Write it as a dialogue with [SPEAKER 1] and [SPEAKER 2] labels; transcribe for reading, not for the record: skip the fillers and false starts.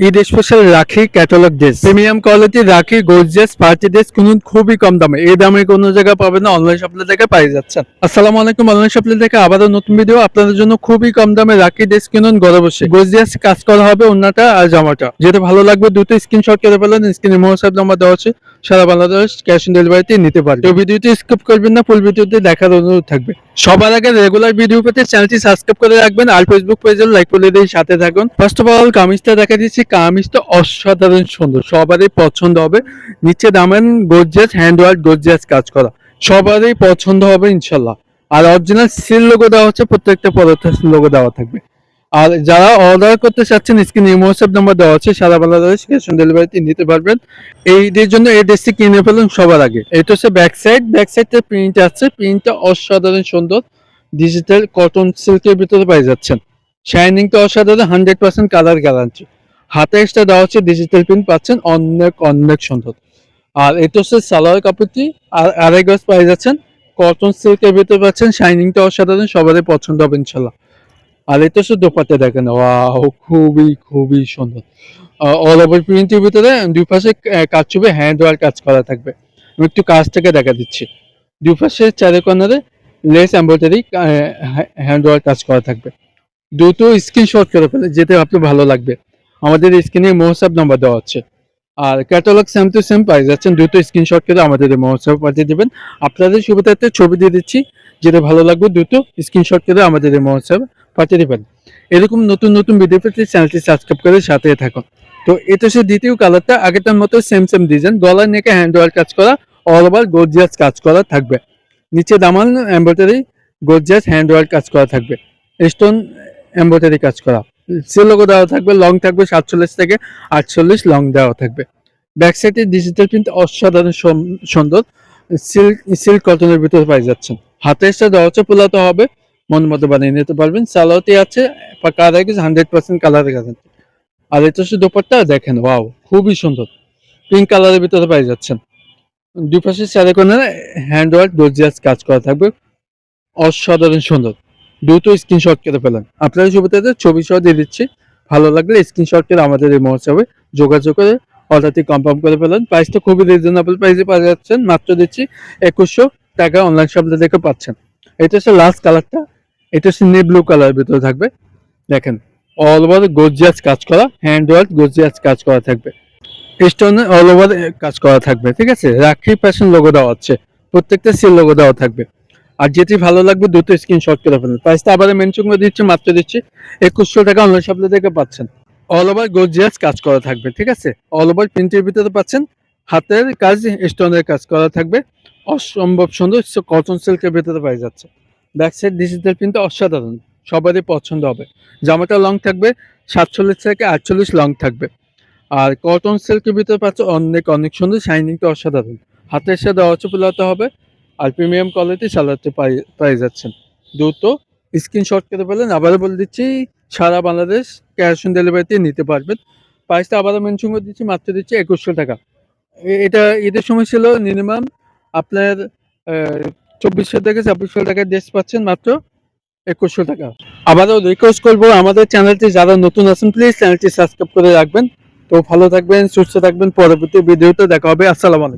[SPEAKER 1] Eid special রাখি catalogue dress, premium কোয়ালিটির রাখি, গর্জিয়াস পার্টি ড্রেস কিনুন খুবই কম দামে। এই দামে কোনো জায়গায় পাবেন না, অনলাইন শপলে থেকে পাই যাচ্ছেন। আসসালামু আলাইকুম, অনলাইন শপলে থেকে আবারও নতুন ভিডিও আপনাদের জন্য। খুবই কম দামে রাখি ড্রেস কিনুন ঘরে বসে। গর্জিয়াস কাজ করা হবে ওন্নাটা আর জামাটা, যেটা ভালো লাগবে দুটো স্ক্রিনশট করে ফেলেন। স্ক্রিনে হোয়াটসঅ্যাপ নাম্বার দেওয়া আছে, সারা বাংলাদেশ ক্যাশ অন ডেলিভারিতে নিতে পারবেন। তো ভিডিওটি স্কিপ করবেন না, ফুল ভিডিওতে দেখার অনুরোধ থাকবে। সবার আগে রেগুলার ভিডিও পেতে চ্যানেলটি সাবস্ক্রাইব করে রাখবেন আর ফেসবুক পেজে লাইক করে দিয়ে সাথে থাকুন। ফার্স্ট অফ অল কামিজটা দেখা দিচ্ছি। কামিজটা অসাধারণ সুন্দর, সবারই পছন্দ হবে। নিচে দামেন গর্জিয়াস হ্যান্ডওয়ার্ক, গর্জিয়াস কাজ করা, সবারই পছন্দ হবে ইনশাল্লাহ। আর অরিজিনাল সিল লোগো দেওয়া হচ্ছে, প্রত্যেকটা পদার্থের লোগো দেওয়া থাকবে। আর যারা অর্ডার করতে চাচ্ছেন স্ক্রিনে হোয়াটসঅ্যাপ নাম্বার দেওয়া আছে, সারা বাংলাদেশ ক্যাশ অন ডেলিভারিতে নিতে পারবেন। এই ঈদের জন্য এই ড্রেসটি কিনে ফেলুন সবার আগে। এটা হচ্ছে ব্যাক সাইড, ব্যাক সাইডের প্রিন্ট আছে, প্রিন্টটা অসাধারণ সুন্দর। ডিজিটাল কটন সিল্কের ভিতরে পাই যাচ্ছেন। শাইনিংটা অসাধারণ, 100% কালার গ্যারান্টি। হাতে এক্সট্রা দেওয়া হচ্ছে ডিজিটাল প্রিন্ট পাচ্ছেন, অনেক অনেক সুন্দর। আর এটা হচ্ছে সালোয়ার কাপড়টি, আর আড়াই গজ পাই যাচ্ছেন। কটন সিল্কের ভিতরে পাচ্ছেন, শাইনিংটা অসাধারণ, সবারই পছন্দ হবে ইনশাল্লাহ। আর এটা হচ্ছে দোপাট্টা, দেখেন ওয়াও, খুবই খুবই সুন্দর। অল ওভার প্রিন্টের ভিতরে দুই পাশে কাজ চুবে হ্যান্ড ওয়ার্ক কাজ করা থাকবে। আমি একটু কাজ থেকে দেখা দিচ্ছি। দুই পাশে চারে কর্নারে লেস এমব্রয়ডারি হ্যান্ড ওয়ার্ক কাজ করা থাকবে। দুটো স্ক্রিনশট করে ফেলে, যেতে আপনার ভালো লাগবে। আমাদের স্ক্রিনে হোয়াটসঅ্যাপ নাম্বার দেওয়া আছে। আর ক্যাটালগ সেম টু সেম পাই যাচ্ছেন। দুটো স্ক্রিনশট করে আমাদের হোয়াটসঅ্যাপ পাঠিয়ে দেবেন। আপনাদের সুবিধার্থে ছবি দিয়ে দিচ্ছি, যেটা ভালো লাগবে দুটো স্ক্রিনশট করে আমাদের হোয়াটসঅ্যাপ পাঠিয়ে দেবেন। এরকম নতুন নতুন ভিডিও পেতে চ্যানেলটি সাবস্ক্রাইব করে সাথে থাকুন। তো এটা হচ্ছে দ্বিতীয় কালারটা, আগেরটার মতো সেম সেম ডিজাইন, গলার নেকে হ্যান্ড ওয়ার্ক কাজ করা, অল ওভার গর্জিয়াস কাজ করা থাকবে। নিচে দামান এমব্রয়ডারি গর্জিয়াস হ্যান্ড ওয়ার্ক কাজ করা থাকবে, স্টোন এমব্রয়ডারি কাজ করা। সে লোগো দেওয়া থাকবে, লং থাকবে 47 থেকে 48 লং দেওয়া থাকবে। ব্যাক সাইডে ডিজিটাল প্রিন্ট অসাধারণ সুন্দর, সিল্ক কটনের ভিতরে পাই যাচ্ছেন। হাতে এসে দেওয়া হচ্ছে, পোলাতে হবে, মন মতো বানিয়ে নিতে পারবেন। সালোয়ারটি আছে পাকা 100% কালার গ্যারান্টি। আর এটা হচ্ছে দোপাট্টা, দেখেন ওয়াও, খুবই সুন্দর, পিঙ্ক কালারের ভিতরে পাই যাচ্ছেন। দুই পাশে চারে কোণে হ্যান্ড ওয়ার্ক গর্জিয়াস কাজ করা থাকবে, অসাধারণ সুন্দর। দ্রুত স্ক্রিনশট করে ফেলেন। আপনাদের সুবিধাতে ছবি সহ দিয়ে দিচ্ছি, ভালো লাগলে স্ক্রিনশট করে আমাদের এই মহোৎসবে যোগাযোগ করে অর্ডারটি কনফার্ম করে ফেলেন। প্রাইসটা খুবই রিজনেবল প্রাইসে পাওয়া যাচ্ছেন, মাত্র দিচ্ছি 2100 টাকা অনলাইন শপে দেখে পাচ্ছেন। এটা হচ্ছে লাস্ট কালারটা, এটা হচ্ছে নে ব্লু কালারের ভিতরে থাকবে। দেখেন অল ওভার গর্জিয়াস কাজ করা, হ্যান্ড ওয়ার্ক গর্জিয়াস কাজ করা থাকবে, স্টোনে অল ওভার কাজ করা থাকবে। ঠিক আছে, রাখি ফ্যাশন লোগো দেওয়া আছে, প্রত্যেকটা সিল লোগো দেওয়া থাকবে। আর যেটি ভালো লাগবে দুটো স্ক্রিনশট করে ফেলুন। প্রাইসটা আবার মেনশন করে দিচ্ছি, মাত্র দিচ্ছি 2100 টাকা অনলাইন শপে থেকে পাচ্ছেন। অল ওভার গর্জিয়াস কাজ করা থাকবে। ঠিক আছে, অল ওভার প্রিন্টের ভিতরে পাচ্ছেন, হাতের কাজ স্টোনের কাজ করা থাকবে, অসম্ভব সুন্দর কটন সিল্কের ভিতরে পাই যাচ্ছে। ব্যাক সাইড ডিজিটাল প্রিন্ট অসাধারণ, সবারই পছন্দ হবে। জামাটা লং থাকবে 47 থেকে 48 লং থাকবে। আর কটন সিল্কের ভিতরে পাচ্ছে অনেক অনেক সুন্দর, শাইনিংটা অসাধারণ। হাতের সাথে দেওয়া হচ্ছে, পোলাতে হবে। আর প্রিমিয়াম কোয়ালিটি সালাতে পাই যাচ্ছেন। দ্রুত স্ক্রিনশট করে ফেলেন। আবারও বলে দিচ্ছি, সারা বাংলাদেশ ক্যাশ অন ডেলিভারিতে নিতে পারবেন। প্রাইসটা আবারও মেনশন করে দিচ্ছি, মাত্র দিচ্ছি 2100 টাকা। এটা ঈদের সময় ছিল মিনিমাম আপনার 2400 থেকে 2600 টাকার ড্রেস পাচ্ছেন মাত্র 2100 টাকা। আবারও রিকোয়েস্ট করবো, আমাদের চ্যানেলটি যারা নতুন আছেন প্লিজ চ্যানেলটি সাবস্ক্রাইব করে রাখবেন। তো ভালো থাকবেন, সুস্থ থাকবেন, পরবর্তী ভিডিওতে দেখা হবে। আসসালামু আলাইকুম।